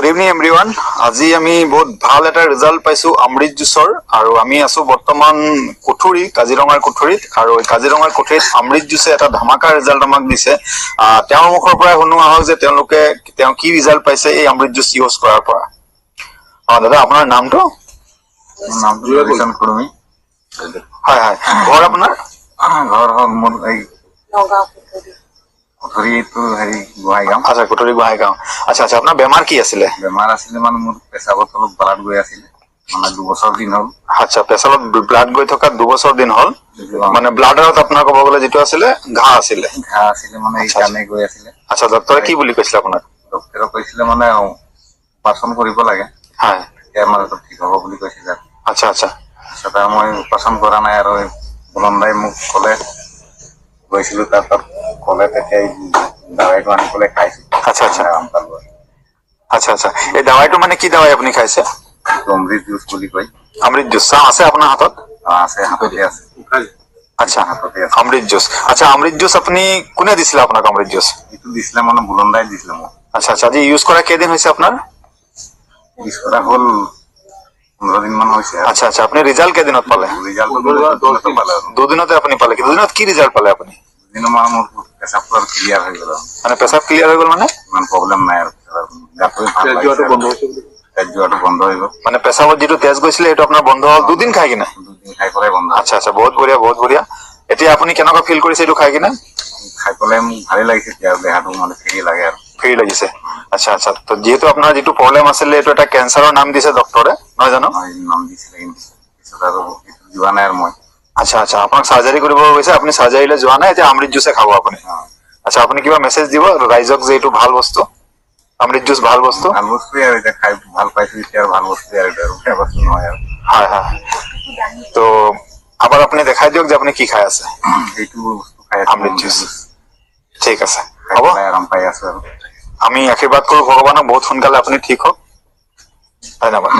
Good evening everyone. আজি আমি বহুত ভাল এটা ৰিজাল্ট পাইছো অমৃত জুচৰ, আৰু আমি আছো বৰ্তমান কুঠুৰি, কাজিৰঙাৰ কুঠুৰিত। আৰু কাজিৰঙাৰ কুঠুৰিত অমৃত জুচে এটা ধামাকা ৰিজাল্ট আমাক দিছে। তেওঁৰ মুখৰ পৰা শুনো আহক যে তেওঁ কি ৰিজাল্ট পাইছে এই অমৃত জুচ ইউজ কৰাৰ পৰা। দাদা, আপোনাৰ নামটো? হয় হয়, ঘৰ আপোনাৰ? ঘৰ হ'ল মোৰ এই কুঠুৰিটো গোহাঁইগাঁও। আচ্ছা, কুঠুৰি গোহাঁইগাঁও। আচ্ছা আচ্ছা, আপোনাৰ বেমাৰ কি আছিলে? বেমাৰ আছিলে মানে মোৰ পেচাবত অলপ ব্লাড গৈ আছিলে, মানে 2 বছৰ দিন হ'ল। আচ্ছা, পেচাবত ব্লাড গৈ থকা 2 বছৰ দিন হ'ল। মানে ব্লাডত আপোনাৰ ক'ব গ'লে যিটো আছিলে ঘাঁ আছিলে মানে এই কাৰণে গৈ আছিলে। আচ্ছা, ডক্টৰে কি বুলি কৈছিলে আপোনাক? ডক্টৰে কৈছিলে মানে অপাৰেশ্যন কৰিব লাগে, হয়, তেতিয়া মানে ঠিক হ'ব বুলি কৈছিলে। আচ্ছা আচ্ছা। তাৰপিছত আৰু মই অপাৰেশ্যন কৰা নাই, আৰু বুলন দাই মোক ক'লে, গৈছিলো তাত ক'লে, তেতিয়া দাৱাইটো আনি পেলাই খাইছো। আচ্ছা আচ্ছা আচ্ছা আচ্ছা, এই দাৱাইটো মানে কি দাৱাই আপুনি খাইছে? অমৃত জুচ বুলি কয়। অমৃত জুচ আছে আপোনাৰ হাতত? আছে, হাততে আছে। আচ্ছা, অমৃত জুচ। আচ্ছা, অমৃত জুচ আপুনি কোনে দিছিলে আপোনাক? অমৃত জুচ এইটো দিছিলে মানে বুলন দাই দিছিলে মোক। আচ্ছা আচ্ছা, আজি ইউজ কৰা কেইদিন হৈছে আপোনাৰ? ইউজ কৰা হ'ল 15 দিন মান হৈছে। আচ্ছা আচ্ছা, আপুনি ৰিজাল্ট কেইদিনত পালে? ৰিজাল্টটো পালে। দুদিনতে আপুনি পালে? দুদিনত কি ৰিজাল্ট পালে আপুনি? দুদিনৰ মানে মোৰ পেচাবটো আৰু ক্লিয়াৰ হৈ গ'ল। মানে পেচাব ক্লিয়াৰ হৈ গ'ল মানে? ইমান প্ৰব্লেম নাই আৰু, গাটোৱে ভাল লাগিছে, তেজ যোৱাটো বন্ধ হৈ গ'ল। মানে পেচাবত যিটো তেজ গৈছিলে সেইটো আপোনাৰ বন্ধ হ'ল দুদিন খাই কিনে? 2 দিন খাই পেলাই বন্ধ। আচ্ছা আচ্ছা, বহুত বঢ়িয়া বহুত বঢ়িয়া। এতিয়া আপুনি কেনেকুৱা ফিল কৰিছে এইটো খাই কিনে? খাই পেলাই মোক ভালেই লাগিছে, এতিয়া দেহাটো মানে ফ্ৰী লাগে আৰু। ফ্ৰী লাগিছে? আচ্ছা আচ্ছা, তো যিহেতু আপোনাৰ যিটো প্ৰব্লেম আছিলে এইটো এটা কেঞ্চাৰৰ নাম দিছে ডক্টৰে, নহয় জানো? নাম দিছিলে, কিন্তু পিছত আৰু যোৱা নাই আৰু মই। আচ্ছা আচ্ছা, আপোনাক চাৰ্জাৰী কৰিব গৈছে, আপুনি চাৰ্জাৰীলৈ যোৱা নাই, এতিয়া অমৃত জুচে খাব আপুনি। আচ্ছা, আপুনি কিবা মেছেজ দিব ৰাইজক যে এইটো ভাল বস্তু, অমৃত জুচ ভাল বস্তু? ভাল বস্তুৱে আৰু, এতিয়া খাই ভাল পাইছো, এতিয়া আৰু ভাল বস্তুৱে আৰু, বেয়া বস্তু নহয় আৰু। হয় হয়, তো আবার আপনি দেখাই দিয়ক যে আপনি কি খাই আছে। এইটো বস্তু খাই আছো, অমৃত জুচ। ঠিক আছে, খাই হ'ব। পেলাই আৰাম পাই আছো আৰু। আমি আশীৰ্বাদ কৰো ভগৱানক বহুত সোনকালে আপুনি ঠিক হওক। ধন্যবাদ।